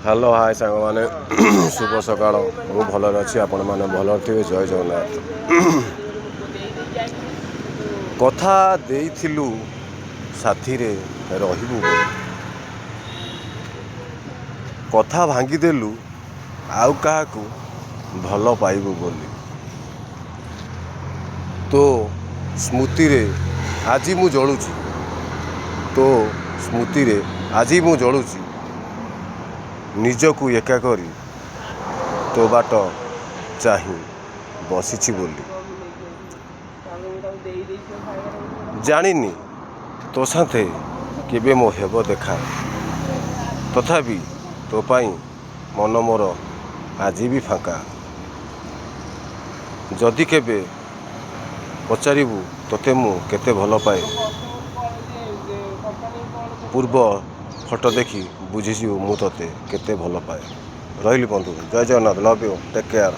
Hello hi सांग मैंने शुभ सका मु भलर अच्छी आपण मैंने भल थे जय जगन्नाथ कथा देइथिलु साथी रे रहिबु बोली कथा भांगीदेलु आउ काहाकू भल पाइबु बोली तो स्मृति रे आज मु जलुची तो स्मृति रे आज मु जलुची निजकू एका करी तो बाट चाही बसिछि बोली जानिनी तो साथे केबे मो हेबो देखा तथापि तो पाई मन मोर आज भी फांका जदि केबे पचारिबु तोते मु केते भल पाए पूर्व फोटो देखी बुझीजु मु तोते केते भल पाए रही बंधु जय Jagannath love you take care.